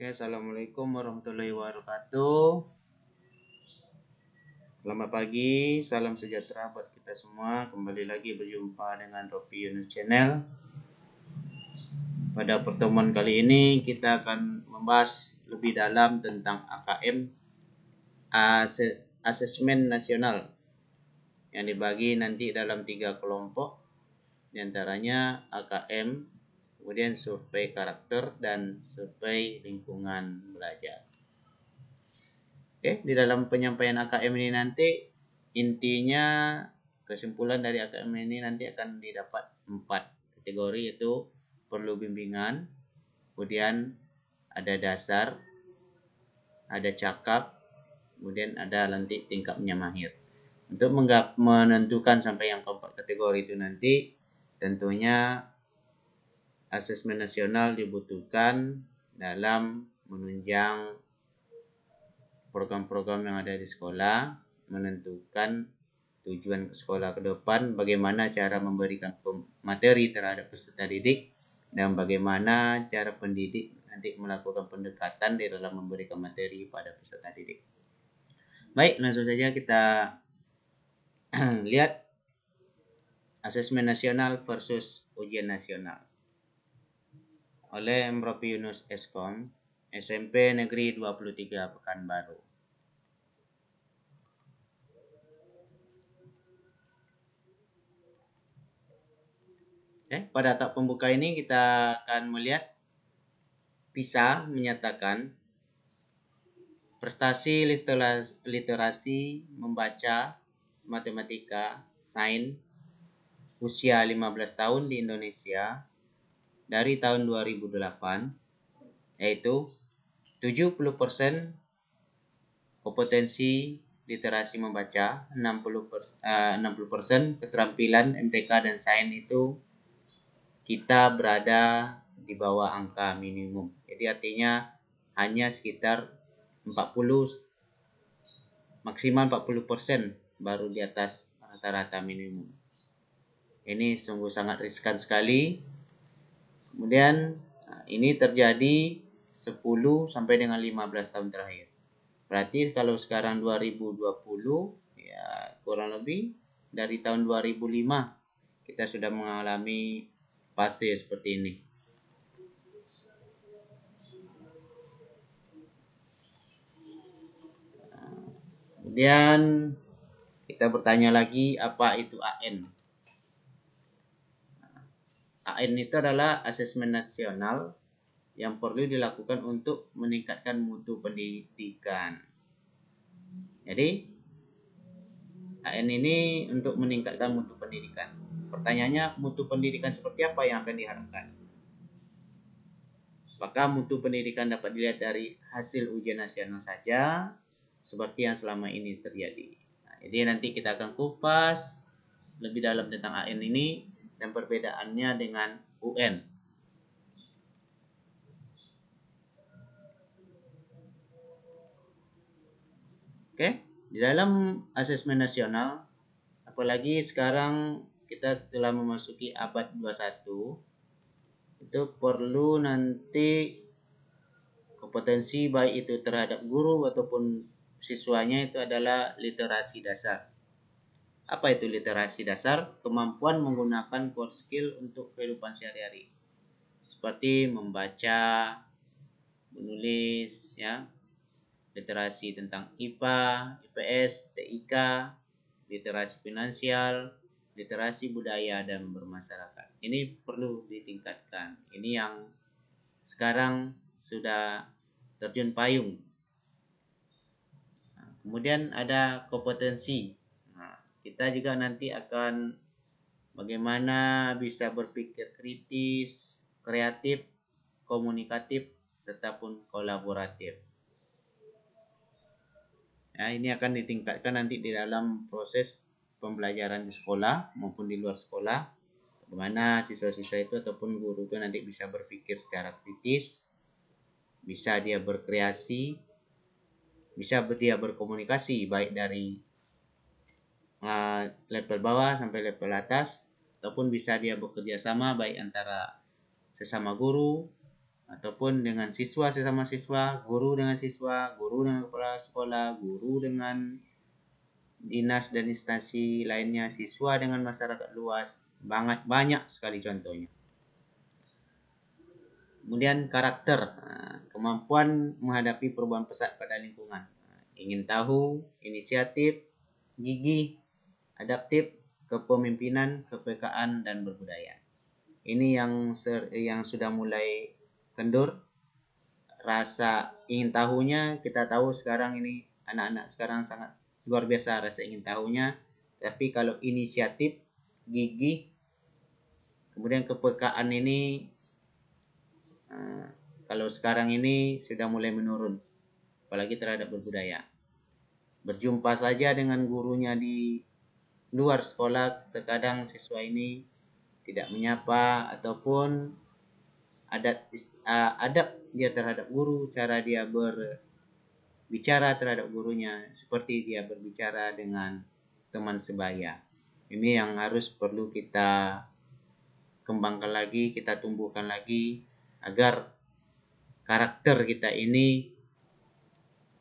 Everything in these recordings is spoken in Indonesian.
Oke, assalamualaikum warahmatullahi wabarakatuh. Selamat pagi, salam sejahtera buat kita semua. Kembali lagi berjumpa dengan Ropi Yunus Channel. Pada pertemuan kali ini kita akan membahas lebih dalam tentang AKM, Asesmen Nasional, yang dibagi nanti dalam 3 kelompok, diantaranya AKM, kemudian survei karakter dan survei lingkungan belajar. Oke, di dalam penyampaian AKM ini nanti intinya kesimpulan dari AKM ini nanti akan didapat 4 kategori, yaitu perlu bimbingan, kemudian ada dasar, ada cakap, kemudian ada nanti tingkatnya mahir. Untuk menentukan sampai yang keempat kategori itu nanti tentunya asesmen nasional dibutuhkan dalam menunjang program-program yang ada di sekolah, menentukan tujuan ke sekolah ke depan, bagaimana cara memberikan materi terhadap peserta didik, dan bagaimana cara pendidik nanti melakukan pendekatan di dalam memberikan materi pada peserta didik. Baik, langsung saja kita lihat asesmen nasional versus ujian nasional oleh Prof. Yunus Eskom, SMP Negeri 23 Pekanbaru. Pada tahap pembuka ini kita akan melihat PISA menyatakan prestasi literasi membaca, matematika, sains usia 15 tahun di Indonesia dari tahun 2008, yaitu 70% kompetensi literasi membaca, 60% keterampilan MTK dan sains itu kita berada di bawah angka minimum. Jadi artinya hanya sekitar 40, maksimal 40% baru di atas rata-rata minimum. Ini sungguh sangat riskan sekali. Kemudian ini terjadi 10 sampai dengan 15 tahun terakhir. Berarti kalau sekarang 2020, ya kurang lebih dari tahun 2005 kita sudah mengalami fase seperti ini. Kemudian kita bertanya lagi, apa itu AN? AN itu adalah asesmen nasional yang perlu dilakukan untuk meningkatkan mutu pendidikan. Jadi AN ini untuk meningkatkan mutu pendidikan. Pertanyaannya, mutu pendidikan seperti apa yang akan diharapkan? Apakah mutu pendidikan dapat dilihat dari hasil ujian nasional saja, seperti yang selama ini terjadi? Jadi nanti kita akan kupas lebih dalam tentang AN ini dan perbedaannya dengan UN. Oke, di dalam asesmen nasional, apalagi sekarang kita telah memasuki abad 21, itu perlu nanti kompetensi baik itu terhadap guru ataupun siswanya itu adalah literasi dasar. Apa itu literasi dasar? Kemampuan menggunakan core skill untuk kehidupan sehari-hari, seperti membaca, menulis, ya, literasi tentang IPA, IPS, TIK, literasi finansial, literasi budaya dan bermasyarakat. Ini perlu ditingkatkan. Ini yang sekarang sudah terjun payung. Kemudian ada kompetensi. Kita juga nanti akan bagaimana bisa berpikir kritis, kreatif, komunikatif, serta pun kolaboratif. Ya, ini akan ditingkatkan nanti di dalam proses pembelajaran di sekolah maupun di luar sekolah. Bagaimana siswa-siswa itu ataupun guru itu nanti bisa berpikir secara kritis, bisa dia berkreasi, bisa dia berkomunikasi baik dari level bawah sampai level atas, ataupun bisa dia bekerja sama baik antara sesama guru, ataupun dengan siswa sesama siswa, guru dengan siswa, guru dengan kepala sekolah, guru dengan dinas dan instansi lainnya, siswa dengan masyarakat luas, banyak sekali contohnya. Kemudian karakter, kemampuan menghadapi perubahan pesat pada lingkungan, ingin tahu, inisiatif, gigih, adaptif, kepemimpinan, kepekaan, dan berbudaya. Ini yang sudah mulai kendur. Rasa ingin tahunya, kita tahu sekarang ini anak-anak sekarang sangat luar biasa rasa ingin tahunya. Tapi kalau inisiatif, gigih, kemudian kepekaan ini kalau sekarang ini sudah mulai menurun, apalagi terhadap berbudaya. Berjumpa saja dengan gurunya di luar sekolah, terkadang siswa ini tidak menyapa ataupun adab dia terhadap guru, cara dia berbicara terhadap gurunya seperti dia berbicara dengan teman sebaya. Ini yang harus perlu kita kembangkan lagi, kita tumbuhkan lagi agar karakter kita ini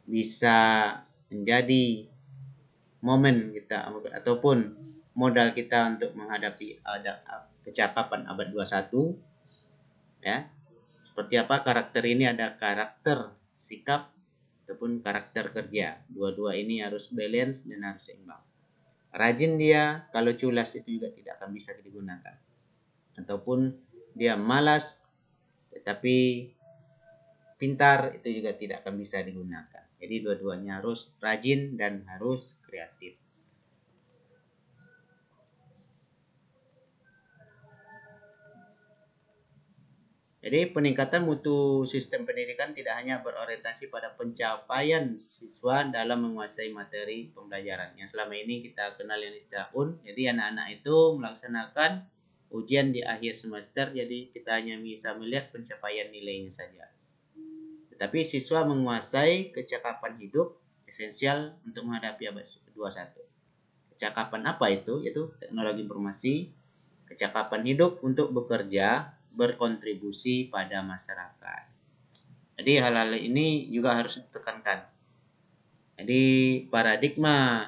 bisa menjadi momen kita ataupun modal kita untuk menghadapi kecakapan abad 21. Ya. Seperti apa karakter ini? Ada karakter sikap ataupun karakter kerja. Dua-dua ini harus balance dan harus seimbang. Rajin dia, kalau culas itu juga tidak akan bisa digunakan. Ataupun dia malas tetapi pintar, itu juga tidak akan bisa digunakan. Jadi dua-duanya harus rajin dan harus kreatif. Jadi peningkatan mutu sistem pendidikan tidak hanya berorientasi pada pencapaian siswa dalam menguasai materi pembelajaran. Yang selama ini kita kenal yang istilah UN. Jadi anak-anak itu melaksanakan ujian di akhir semester, jadi kita hanya bisa melihat pencapaian nilainya saja. Tetapi siswa menguasai kecakapan hidup esensial untuk menghadapi abad 21. Kecakapan apa itu? Yaitu teknologi informasi, kecakapan hidup untuk bekerja, berkontribusi pada masyarakat. Jadi hal-hal ini juga harus ditekankan. Jadi paradigma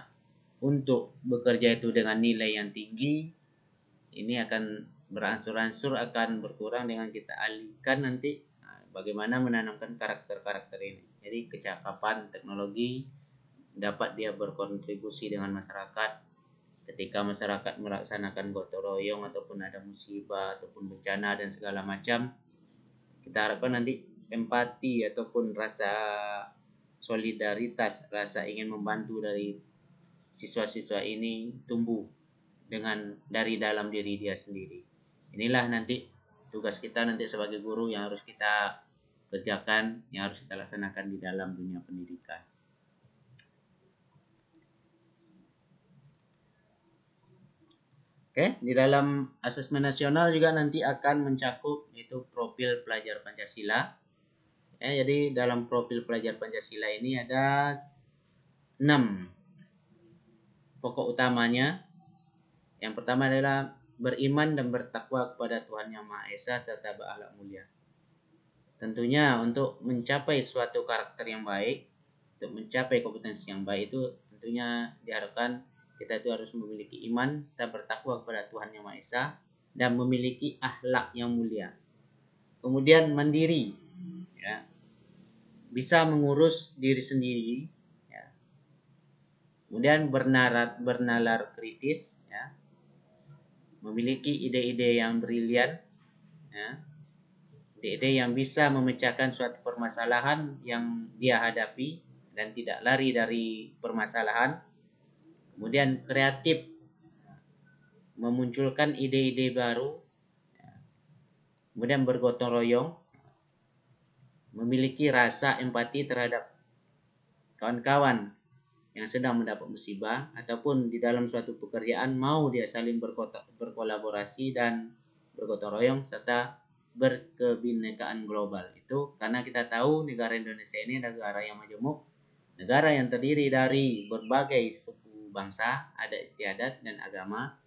untuk bekerja itu dengan nilai yang tinggi ini akan beransur-ansur akan berkurang dengan kita alihkan nanti bagaimana menanamkan karakter-karakter ini. Jadi kecakapan teknologi dapat dia berkontribusi dengan masyarakat. Ketika masyarakat melaksanakan gotong royong ataupun ada musibah ataupun bencana dan segala macam, kita harapkan nanti empati ataupun rasa solidaritas, rasa ingin membantu dari siswa-siswa ini tumbuh dari dalam diri dia sendiri. Inilah nanti tugas kita nanti sebagai guru yang harus kita kerjakan, yang harus kita laksanakan di dalam dunia pendidikan. Oke, di dalam asesmen nasional juga nanti akan mencakup yaitu profil pelajar Pancasila. Ya, jadi dalam profil pelajar Pancasila ini ada 6 pokok utamanya. Yang pertama adalah beriman dan bertakwa kepada Tuhan Yang Maha Esa serta berakhlak mulia. Tentunya untuk mencapai suatu karakter yang baik, untuk mencapai kompetensi yang baik itu tentunya diharapkan kita itu harus memiliki iman dan bertakwa kepada Tuhan Yang Maha Esa dan memiliki akhlak yang mulia. Kemudian mandiri, ya, bisa mengurus diri sendiri, ya. Kemudian bernalar kritis, ya, memiliki ide-ide yang brilian, ya, ide-ide yang bisa memecahkan suatu permasalahan yang dia hadapi dan tidak lari dari permasalahan. Kemudian kreatif, memunculkan ide-ide baru. Kemudian bergotong royong, memiliki rasa empati terhadap kawan-kawan yang sedang mendapat musibah ataupun di dalam suatu pekerjaan mau dia saling berkolaborasi dan bergotong royong serta berkebinekaan global. Itu karena kita tahu negara Indonesia ini negara yang majemuk, negara yang terdiri dari berbagai suku bangsa, ada istiadat dan agama.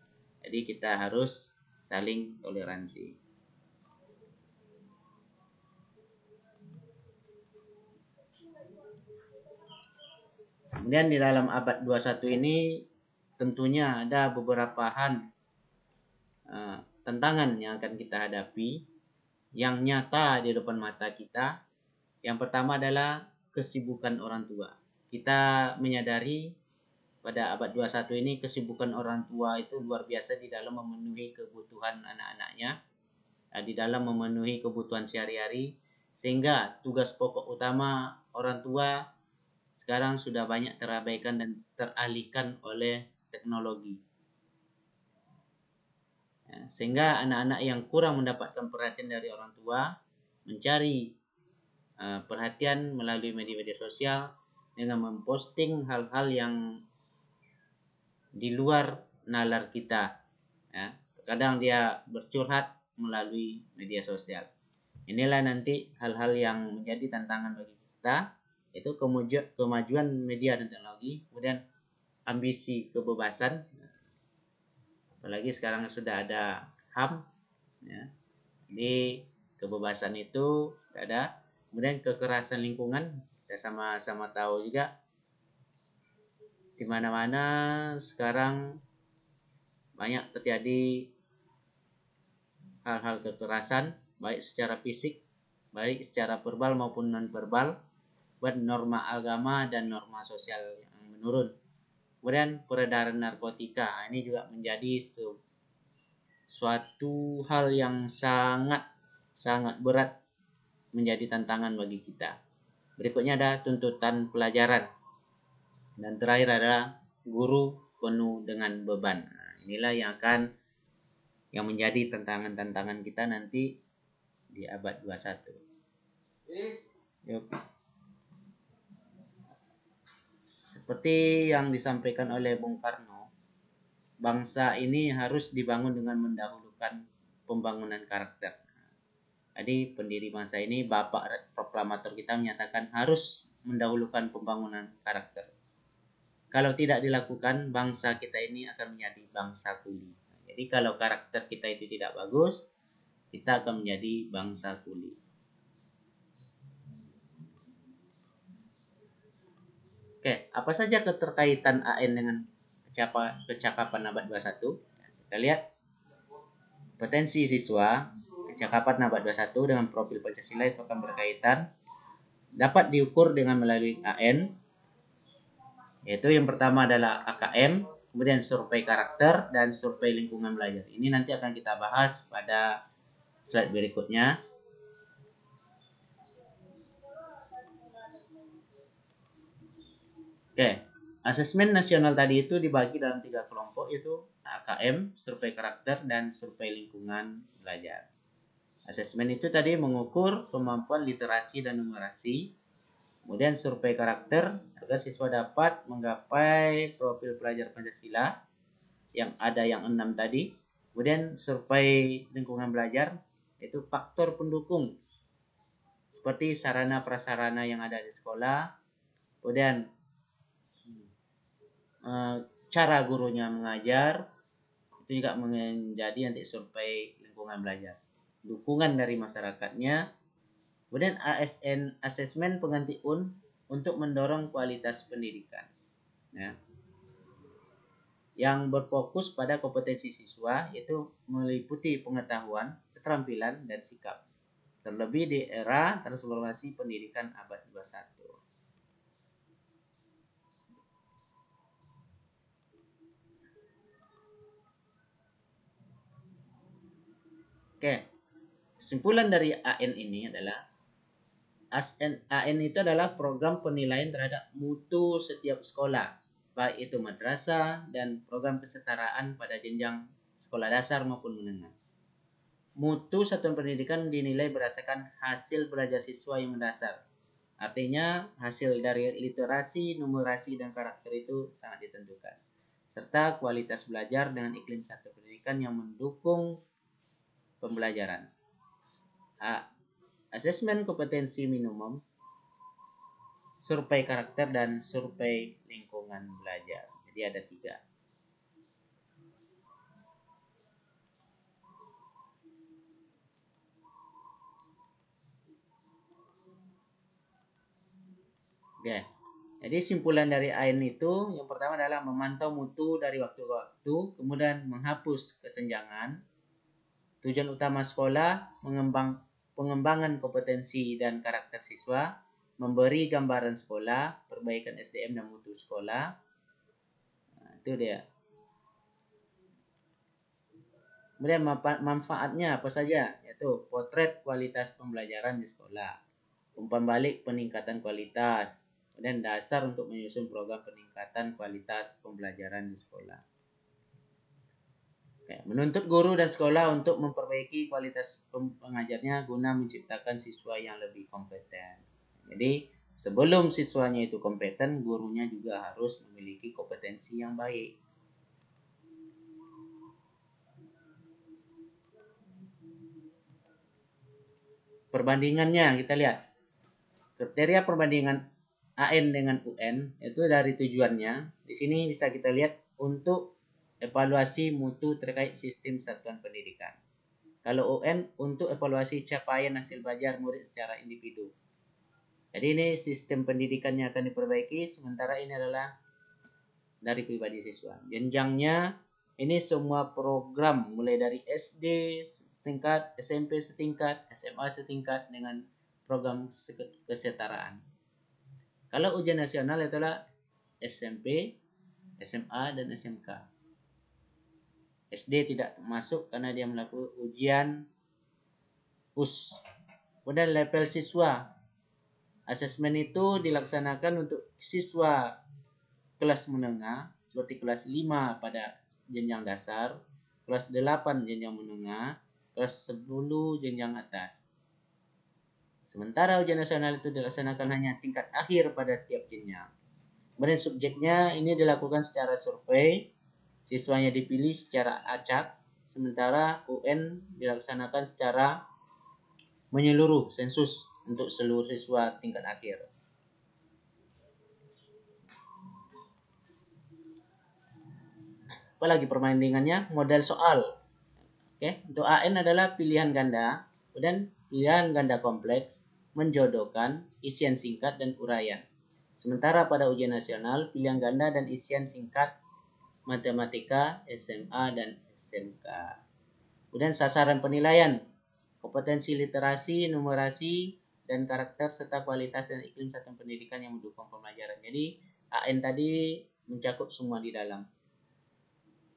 Jadi kita harus saling toleransi. Kemudian di dalam abad 21 ini tentunya ada beberapa tantangan yang akan kita hadapi yang nyata di depan mata kita. Yang pertama adalah kesibukan orang tua. Kita menyadari pada abad 21 ini kesibukan orang tua itu luar biasa di dalam memenuhi kebutuhan anak-anaknya, di dalam memenuhi kebutuhan sehari-hari, sehingga tugas pokok utama orang tua sekarang sudah banyak terabaikan dan teralihkan oleh teknologi. Sehingga anak-anak yang kurang mendapatkan perhatian dari orang tua mencari perhatian melalui media-media sosial dengan memposting hal-hal yang di luar nalar kita. Kadang dia bercurhat melalui media sosial. Inilah nanti hal-hal yang menjadi tantangan bagi kita, itu kemajuan media dan teknologi, kemudian ambisi kebebasan, apalagi sekarang sudah ada HAM, Jadi kebebasan itu ada. Kemudian kekerasan lingkungan, kita sama-sama tahu juga di mana-mana sekarang banyak terjadi hal-hal kekerasan, baik secara fisik, baik secara verbal maupun non verbal, buat norma agama dan norma sosial yang menurun. Kemudian peredaran narkotika, ini juga menjadi suatu hal yang sangat berat, menjadi tantangan bagi kita. Berikutnya ada tuntutan pelajaran. Dan terakhir adalah guru penuh dengan beban. Inilah yang menjadi tantangan-tantangan kita nanti di abad 21. Yuk. Seperti yang disampaikan oleh Bung Karno, bangsa ini harus dibangun dengan mendahulukan pembangunan karakter. Jadi pendiri bangsa ini, Bapak Proklamator kita menyatakan harus mendahulukan pembangunan karakter. Kalau tidak dilakukan, bangsa kita ini akan menjadi bangsa kuli. Jadi kalau karakter kita itu tidak bagus, kita akan menjadi bangsa kuli. Oke, apa saja keterkaitan AN dengan kecakapan abad 21? Kita lihat potensi siswa. Kecakapan abad 21 dengan profil Pancasila itu akan berkaitan, dapat diukur dengan melalui AN, yaitu yang pertama adalah AKM, kemudian survei karakter dan survei lingkungan belajar. Ini nanti akan kita bahas pada slide berikutnya. Oke, asesmen nasional tadi itu dibagi dalam 3 kelompok, yaitu AKM, survei karakter, dan survei lingkungan belajar. Asesmen itu tadi mengukur kemampuan literasi dan numerasi. Kemudian survei karakter agar siswa dapat menggapai profil pelajar Pancasila yang ada yang 6 tadi. Kemudian survei lingkungan belajar itu faktor pendukung seperti sarana prasarana yang ada di sekolah. Kemudian cara gurunya mengajar, itu juga menjadi nanti survei lingkungan belajar. Dukungan dari masyarakatnya. Kemudian ASN, asesmen pengganti untuk mendorong kualitas pendidikan. Yang berfokus pada kompetensi siswa, yaitu meliputi pengetahuan, keterampilan, dan sikap. Terlebih di era transformasi pendidikan abad 21. Oke, kesimpulan dari AN ini adalah AN itu adalah program penilaian terhadap mutu setiap sekolah, baik itu madrasah dan program kesetaraan pada jenjang sekolah dasar maupun menengah. Mutu satuan pendidikan dinilai berdasarkan hasil belajar siswa yang mendasar. Artinya hasil dari literasi, numerasi, dan karakter itu sangat ditentukan. Serta kualitas belajar dengan iklim satuan pendidikan yang mendukung pembelajaran. Asesmen kompetensi minimum, survei karakter, dan survei lingkungan belajar. Jadi ada 3. Oke. Jadi simpulan dari AN itu yang pertama adalah memantau mutu dari waktu ke waktu, kemudian menghapus kesenjangan. Tujuan utama sekolah pengembangan kompetensi dan karakter siswa, memberi gambaran sekolah, perbaikan SDM dan mutu sekolah. Nah, itu dia. Kemudian manfaatnya apa saja? Yaitu potret kualitas pembelajaran di sekolah, umpan balik peningkatan kualitas, dan dasar untuk menyusun program peningkatan kualitas pembelajaran di sekolah. Menuntut guru dan sekolah untuk memperbaiki kualitas pengajarnya guna menciptakan siswa yang lebih kompeten. Jadi sebelum siswanya itu kompeten, gurunya juga harus memiliki kompetensi yang baik. Perbandingannya kita lihat. Kriteria perbandingan AN dengan UN itu dari tujuannya. Di sini bisa kita lihat untuk evaluasi mutu terkait sistem satuan pendidikan. Kalau UN untuk evaluasi capaian hasil belajar murid secara individu. Jadi ini sistem pendidikannya akan diperbaiki, sementara ini adalah dari pribadi siswa. Jenjangnya ini semua program mulai dari SD setingkat, SMP setingkat, SMA setingkat dengan program kesetaraan. Kalau ujian nasional itulah SMP, SMA, dan SMK. SD tidak masuk karena dia melakukan ujian US. Kemudian level siswa. Asesmen itu dilaksanakan untuk siswa kelas menengah, seperti kelas 5 pada jenjang dasar, kelas 8 jenjang menengah, kelas 10 jenjang atas. Sementara ujian nasional itu dilaksanakan hanya tingkat akhir pada setiap jenjang. Kemudian subjeknya ini dilakukan secara survei, siswanya dipilih secara acak, sementara UN dilaksanakan secara menyeluruh, sensus untuk seluruh siswa tingkat akhir. Apalagi perbandingannya, model soal. Oke, untuk AN adalah pilihan ganda, kemudian pilihan ganda kompleks, menjodohkan, isian singkat, dan uraian. Sementara pada ujian nasional, pilihan ganda dan isian singkat, matematika, SMA, dan SMK. Kemudian sasaran penilaian, kompetensi literasi, numerasi, dan karakter, serta kualitas dan iklim satuan pendidikan yang mendukung pembelajaran. Jadi, AN tadi mencakup semua di dalam.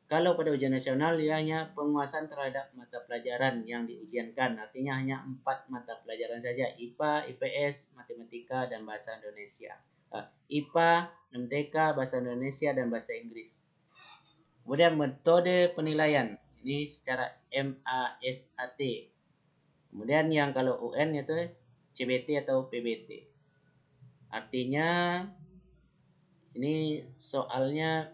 Kalau pada ujian nasional dia hanya penguasaan terhadap mata pelajaran yang diujiankan. Artinya hanya 4 mata pelajaran saja. IPA, IPS, Matematika, dan Bahasa Indonesia. IPA, MTK, Bahasa Indonesia, dan Bahasa Inggris. Kemudian metode penilaian. Ini secara MASAT. Kemudian yang kalau UN itu CBT atau PBT. Artinya ini soalnya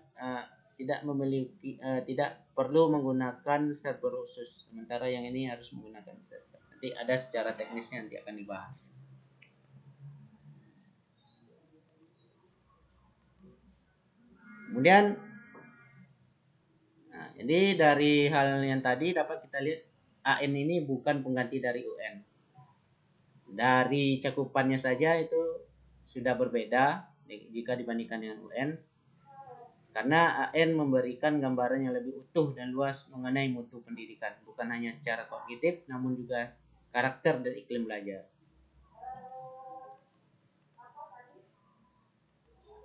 tidak perlu menggunakan server khusus, sementara yang ini harus menggunakan server. Nanti ada secara teknisnya nanti akan dibahas. Kemudian jadi dari hal yang tadi dapat kita lihat AN ini bukan pengganti dari UN. Dari cakupannya saja itu sudah berbeda jika dibandingkan dengan UN. Karena AN memberikan gambaran yang lebih utuh dan luas mengenai mutu pendidikan, bukan hanya secara kognitif, namun juga karakter dan iklim belajar.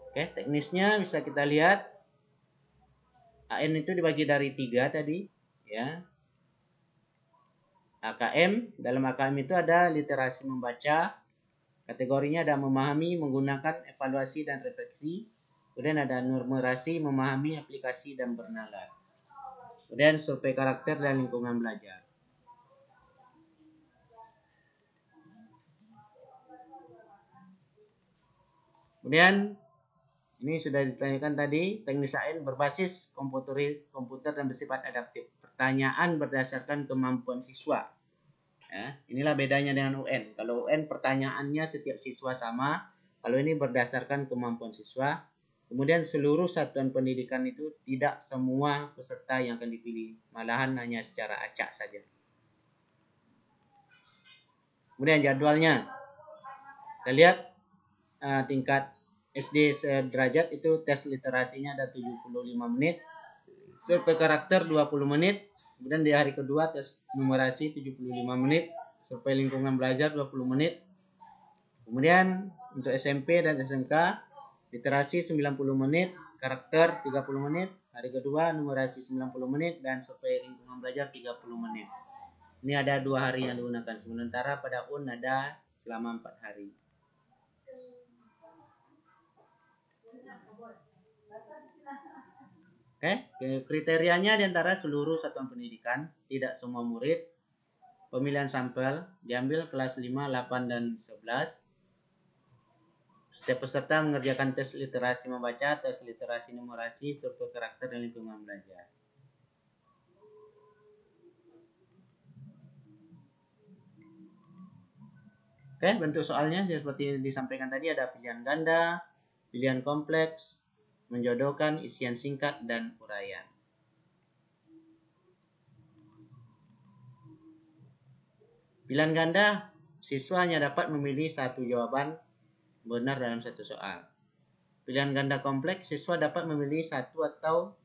Oke, teknisnya bisa kita lihat. AN itu dibagi dari 3 tadi, ya. AKM, dalam AKM itu ada literasi membaca, kategorinya ada memahami, menggunakan, evaluasi, dan refleksi. Kemudian ada numerasi, memahami, aplikasi, dan bernalar. Kemudian survei karakter dan lingkungan belajar. Kemudian ini sudah ditanyakan tadi, teknis AN berbasis komputer dan bersifat adaptif. Pertanyaan berdasarkan kemampuan siswa. Ya, inilah bedanya dengan UN. Kalau UN pertanyaannya setiap siswa sama, kalau ini berdasarkan kemampuan siswa. Kemudian seluruh satuan pendidikan itu tidak semua peserta yang akan dipilih, malahan hanya secara acak saja. Kemudian jadwalnya, kita lihat tingkat SD sederajat itu tes literasinya ada 75 menit. Survei karakter 20 menit. Kemudian di hari kedua tes numerasi 75 menit. Survei lingkungan belajar 20 menit. Kemudian untuk SMP dan SMK literasi 90 menit, karakter 30 menit, hari kedua numerasi 90 menit dan survei lingkungan belajar 30 menit. Ini ada 2 hari yang digunakan, sementara pada UN ada selama 4 hari. Kriterianya diantara seluruh satuan pendidikan, tidak semua murid, pemilihan sampel, diambil kelas 5, 8, dan 11. Setiap peserta mengerjakan tes literasi membaca, tes literasi numerasi, survei karakter, dan lingkungan belajar. Bentuk soalnya seperti disampaikan tadi ada pilihan ganda, pilihan kompleks, menjodohkan, isian singkat, dan uraian. Pilihan ganda, siswa hanya dapat memilih satu jawaban benar dalam satu soal. Pilihan ganda kompleks, siswa dapat memilih satu atau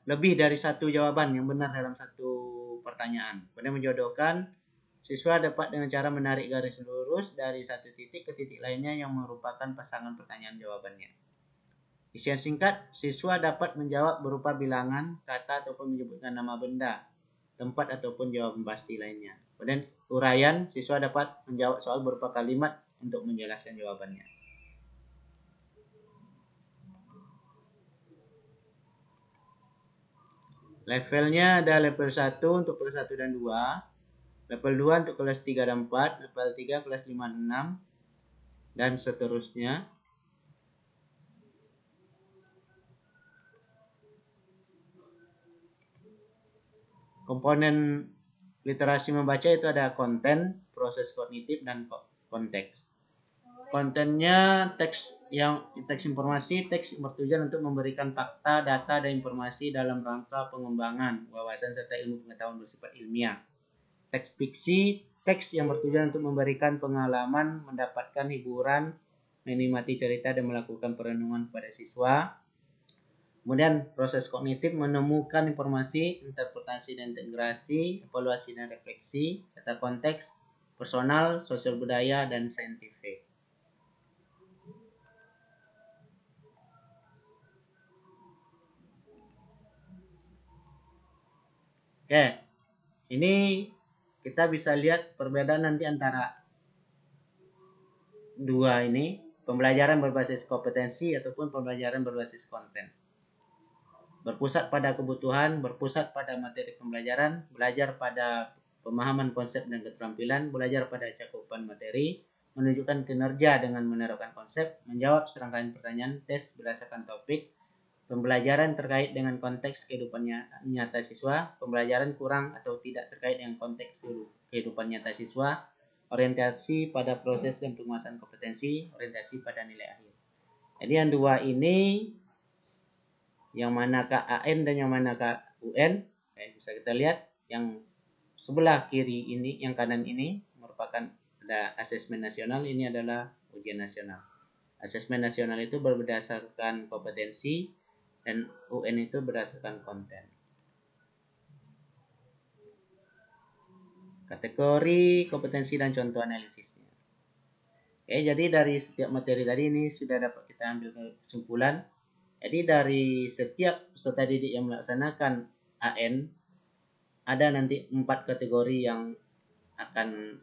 lebih dari satu jawaban yang benar dalam satu pertanyaan. Kemudian menjodohkan, siswa dapat dengan cara menarik garis lurus dari satu titik ke titik lainnya yang merupakan pasangan pertanyaan jawabannya. Isian singkat, siswa dapat menjawab berupa bilangan, kata, ataupun menyebutkan nama benda, tempat, ataupun jawaban pasti lainnya. Kemudian uraian, siswa dapat menjawab soal berupa kalimat untuk menjelaskan jawabannya. Levelnya ada level 1 untuk kelas 1 dan 2, level 2 untuk kelas 3 dan 4, level 3 kelas 5 dan 6, dan seterusnya. Komponen literasi membaca itu ada konten, proses kognitif, dan konteks. Kontennya teks informasi, teks bertujuan untuk memberikan fakta, data, dan informasi dalam rangka pengembangan wawasan serta ilmu pengetahuan bersifat ilmiah. Teks fiksi, teks yang bertujuan untuk memberikan pengalaman, mendapatkan hiburan, menikmati cerita, dan melakukan perenungan kepada siswa. Kemudian proses kognitif menemukan informasi, interpretasi dan integrasi, evaluasi dan refleksi, data konteks, personal, sosial budaya, dan saintifik. Ini kita bisa lihat perbedaan nanti antara dua ini, pembelajaran berbasis kompetensi ataupun pembelajaran berbasis konten. Berpusat pada kebutuhan, berpusat pada materi pembelajaran, belajar pada pemahaman konsep dan keterampilan, belajar pada cakupan materi, menunjukkan kinerja dengan menerapkan konsep, menjawab serangkaian pertanyaan tes berdasarkan topik, pembelajaran terkait dengan konteks kehidupan nyata siswa, pembelajaran kurang atau tidak terkait dengan konteks kehidupan nyata siswa, orientasi pada proses dan penguasaan kompetensi, orientasi pada nilai akhir. Jadi yang dua ini, yang manakah AN dan yang manakah UN, bisa kita lihat yang sebelah kiri ini, yang kanan ini merupakan ada asesmen nasional, ini adalah ujian nasional. Asesmen nasional itu berdasarkan kompetensi dan UN itu berdasarkan konten. Kategori, kompetensi, dan contoh analisisnya. Jadi dari setiap materi tadi ini sudah dapat kita ambil kesimpulan. Jadi dari setiap peserta didik yang melaksanakan AN, ada nanti 4 kategori yang akan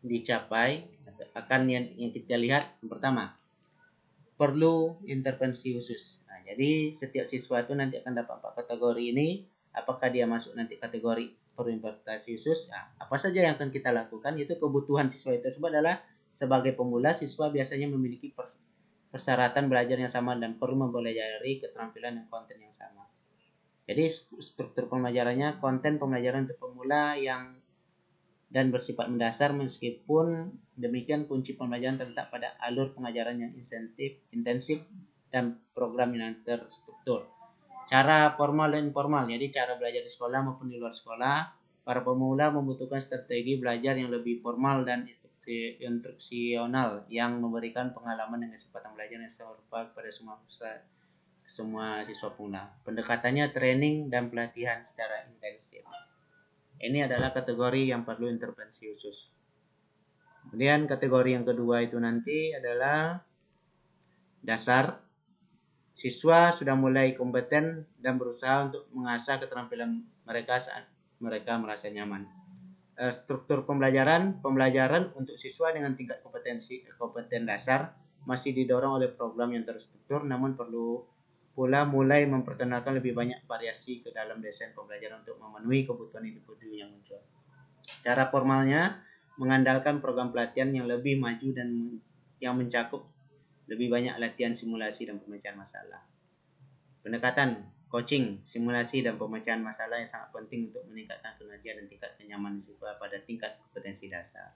dicapai, akan yang kita lihat. Yang pertama, perlu intervensi khusus. Nah, jadi setiap siswa itu nanti akan dapat 4 kategori ini. Apakah dia masuk nanti kategori perlu intervensi khusus? Nah, apa saja yang akan kita lakukan? Itu kebutuhan siswa itu tersebut adalah sebagai pemula, siswa biasanya memiliki persyaratan belajar yang sama dan perlu mempelajari keterampilan dan konten yang sama. Jadi struktur pembelajarannya konten pembelajaran untuk pemula yang dan bersifat mendasar, meskipun demikian kunci pembelajaran terletak pada alur pengajaran yang intensif dan program yang terstruktur. Cara formal dan informal, jadi cara belajar di sekolah maupun di luar sekolah. Para pemula membutuhkan strategi belajar yang lebih formal dan instruksional yang memberikan pengalaman dan kesempatan belajar yang serupa kepada semua siswa puna. Pendekatannya training dan pelatihan secara intensif. Ini adalah kategori yang perlu intervensi khusus. Kemudian kategori yang kedua itu nanti adalah dasar. Siswa sudah mulai kompeten dan berusaha untuk mengasah keterampilan mereka saat mereka merasa nyaman. Struktur pembelajaran untuk siswa dengan tingkat kompeten dasar masih didorong oleh program yang terstruktur, namun perlu pula mulai memperkenalkan lebih banyak variasi ke dalam desain pembelajaran untuk memenuhi kebutuhan individu yang muncul. Cara formalnya mengandalkan program pelatihan yang lebih maju dan yang mencakup lebih banyak latihan simulasi dan pemecahan masalah. Pendekatan coaching, simulasi, dan pemecahan masalah yang sangat penting untuk meningkatkan kinerja dan tingkat kenyamanan siswa pada tingkat kompetensi dasar.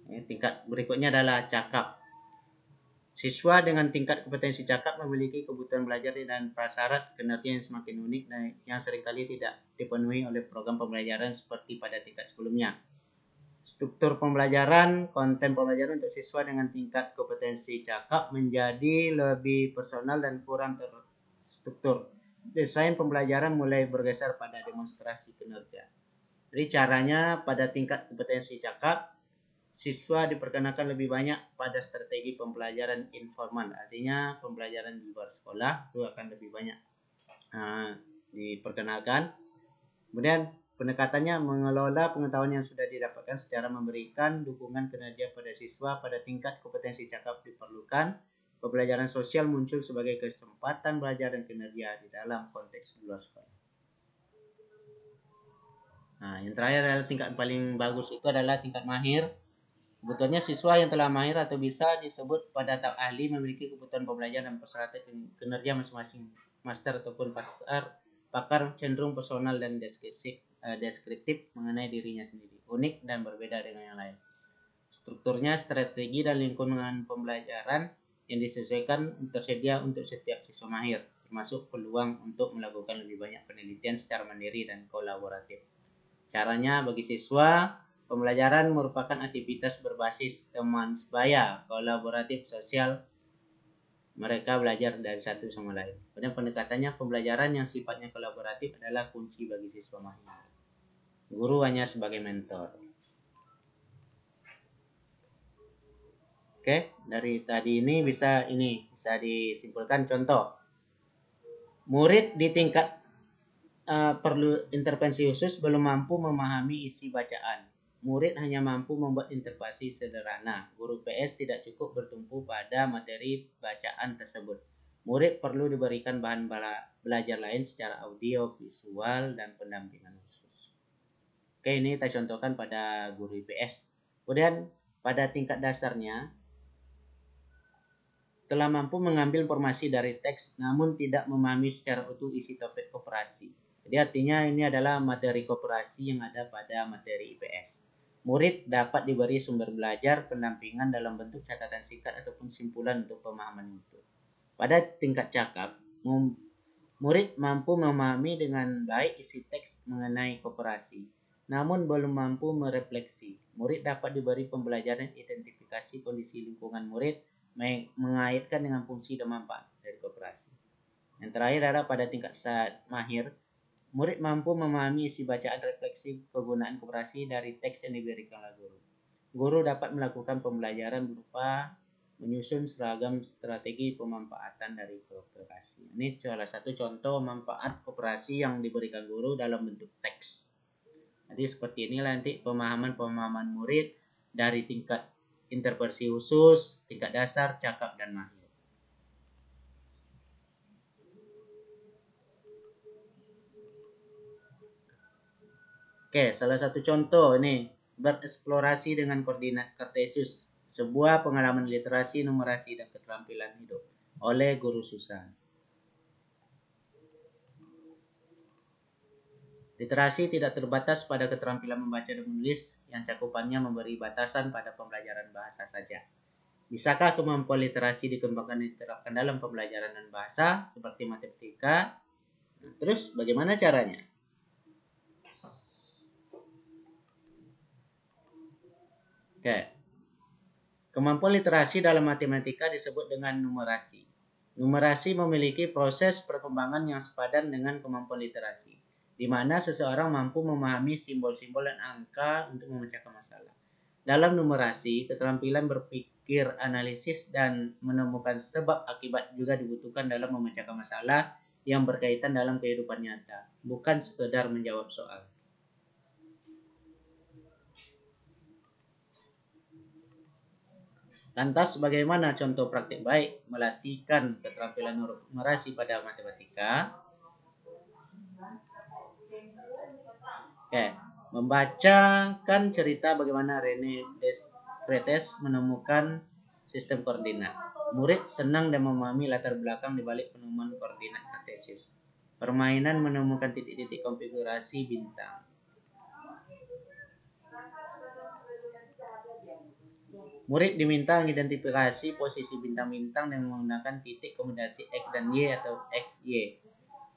Tingkat berikutnya adalah cakap. Siswa dengan tingkat kompetensi cakap memiliki kebutuhan belajar dan prasyarat kinerja yang semakin unik dan yang seringkali tidak dipenuhi oleh program pembelajaran seperti pada tingkat sebelumnya. Struktur pembelajaran, konten pembelajaran untuk siswa dengan tingkat kompetensi cakap menjadi lebih personal dan kurang terstruktur. Desain pembelajaran mulai bergeser pada demonstrasi kinerja. Jadi caranya pada tingkat kompetensi cakap, siswa diperkenalkan lebih banyak pada strategi pembelajaran informal. Artinya pembelajaran di luar sekolah itu akan lebih banyak diperkenalkan. Kemudian pendekatannya mengelola pengetahuan yang sudah didapatkan secara memberikan dukungan kinerja pada siswa pada tingkat kompetensi cakap diperlukan. Pembelajaran sosial muncul sebagai kesempatan belajar dan kinerja di dalam konteks luar sekolah. Nah, yang terakhir adalah tingkat paling bagus itu adalah tingkat mahir. Sebetulnya siswa yang telah mahir atau bisa disebut pada tahap ahli memiliki kebutuhan pembelajaran dan persyaratan kinerja masing-masing. Master ataupun pakar cenderung personal dan deskriptif mengenai dirinya sendiri, unik dan berbeda dengan yang lain. Strukturnya, strategi dan lingkungan pembelajaran yang disesuaikan tersedia untuk setiap siswa mahir, termasuk peluang untuk melakukan lebih banyak penelitian secara mandiri dan kolaboratif. Caranya bagi siswa, pembelajaran merupakan aktivitas berbasis teman sebaya, kolaboratif, sosial. Mereka belajar dari satu sama lain. Kemudian pendekatannya pembelajaran yang sifatnya kolaboratif adalah kunci bagi siswa mahir. Guru hanya sebagai mentor. Oke, dari tadi ini bisa disimpulkan contoh. Murid di tingkat perlu intervensi khusus belum mampu memahami isi bacaan. Murid hanya mampu membuat interpretasi sederhana. Guru PS tidak cukup bertumpu pada materi bacaan tersebut. Murid perlu diberikan bahan belajar lain secara audio, visual, dan pendampingan khusus. Oke, ini kita contohkan pada guru IPS. Kemudian pada tingkat dasarnya telah mampu mengambil informasi dari teks namun tidak memahami secara utuh isi topik koperasi. Jadi artinya ini adalah materi koperasi yang ada pada materi IPS. Murid dapat diberi sumber belajar, pendampingan dalam bentuk catatan singkat ataupun simpulan untuk pemahaman itu. Pada tingkat cakap, murid mampu memahami dengan baik isi teks mengenai koperasi, namun belum mampu merefleksi. Murid dapat diberi pembelajaran identifikasi kondisi lingkungan murid, mengaitkan dengan fungsi dan manfaat dari koperasi. Yang terakhir adalah pada tingkat mahir, murid mampu memahami isi bacaan refleksi kegunaan koperasi dari teks yang diberikan oleh guru. Guru dapat melakukan pembelajaran berupa menyusun seragam strategi pemanfaatan dari koperasi. Ini salah satu contoh manfaat koperasi yang diberikan guru dalam bentuk teks. Jadi seperti inilah nanti pemahaman murid dari tingkat intervensi khusus, tingkat dasar, cakap, dan mahir. Oke, salah satu contoh ini bereksplorasi dengan koordinat Kartesius, sebuah pengalaman literasi, numerasi, dan keterampilan hidup oleh Guru Susan. Literasi tidak terbatas pada keterampilan membaca dan menulis yang cakupannya memberi batasan pada pembelajaran bahasa saja. Bisakah kemampuan literasi dikembangkan dan diterapkan dalam pembelajaran dan bahasa seperti matematika? Terus bagaimana caranya? Oke. Kemampuan literasi dalam matematika disebut dengan numerasi. Numerasi memiliki proses perkembangan yang sepadan dengan kemampuan literasi, di mana seseorang mampu memahami simbol-simbol dan angka untuk memecahkan masalah. Dalam numerasi, keterampilan berpikir, analisis, dan menemukan sebab akibat juga dibutuhkan dalam memecahkan masalah yang berkaitan dalam kehidupan nyata, bukan sekedar menjawab soal. Lantas bagaimana contoh praktik baik melatihkan keterampilan numerasi pada matematika? Oke, membacakan cerita bagaimana Rene Descartes menemukan sistem koordinat. Murid senang dan memahami latar belakang di balik penemuan koordinat Cartesius. Permainan menemukan titik-titik konfigurasi bintang. Murid diminta mengidentifikasi posisi bintang-bintang dengan menggunakan titik kombinasi X dan Y atau XY.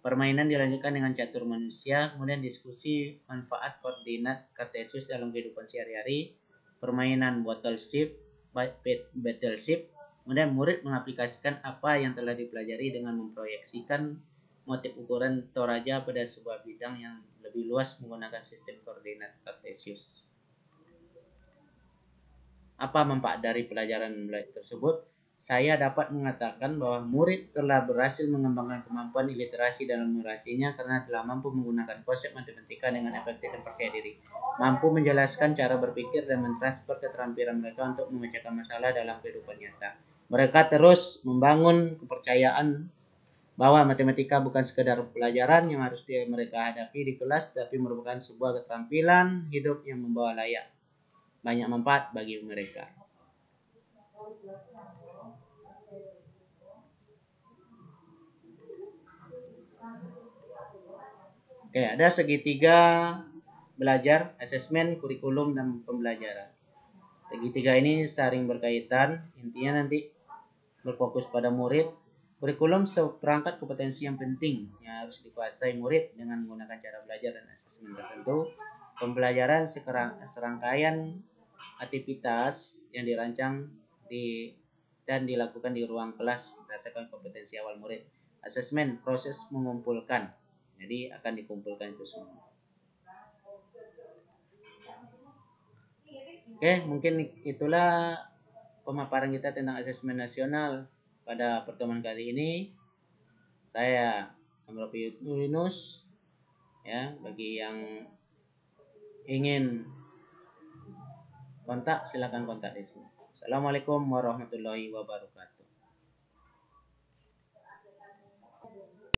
Permainan dilanjutkan dengan catur manusia, kemudian diskusi manfaat koordinat Cartesius dalam kehidupan sehari-hari, permainan battleship, kemudian murid mengaplikasikan apa yang telah dipelajari dengan memproyeksikan motif ukuran Toraja pada sebuah bidang yang lebih luas menggunakan sistem koordinat Cartesius. Apa manfaat dari pelajaran tersebut? Saya dapat mengatakan bahwa murid telah berhasil mengembangkan kemampuan literasi dalam numerasinya karena telah mampu menggunakan konsep matematika dengan efektif dan percaya diri, mampu menjelaskan cara berpikir dan mentransfer keterampilan mereka untuk memecahkan masalah dalam kehidupan nyata. Mereka terus membangun kepercayaan bahwa matematika bukan sekadar pelajaran yang harus mereka hadapi di kelas, tapi merupakan sebuah keterampilan hidup yang membawa banyak manfaat bagi mereka. Oke, ada segitiga belajar, asesmen, kurikulum, dan pembelajaran. Segitiga ini saling berkaitan, intinya nanti berfokus pada murid. Kurikulum seperangkat kompetensi yang penting yang harus dikuasai murid dengan menggunakan cara belajar dan asesmen tertentu. Pembelajaran serangkaian aktivitas yang dirancang dan dilakukan di ruang kelas berdasarkan kompetensi awal murid. Asesmen, proses mengumpulkan. Jadi akan dikumpulkan itu semua. Oke, mungkin itulah pemaparan kita tentang asesmen nasional pada pertemuan kali ini. Saya Amrofi Yunus, ya, bagi yang ingin kontak silakan kontak di sini. Assalamualaikum warahmatullahi wabarakatuh.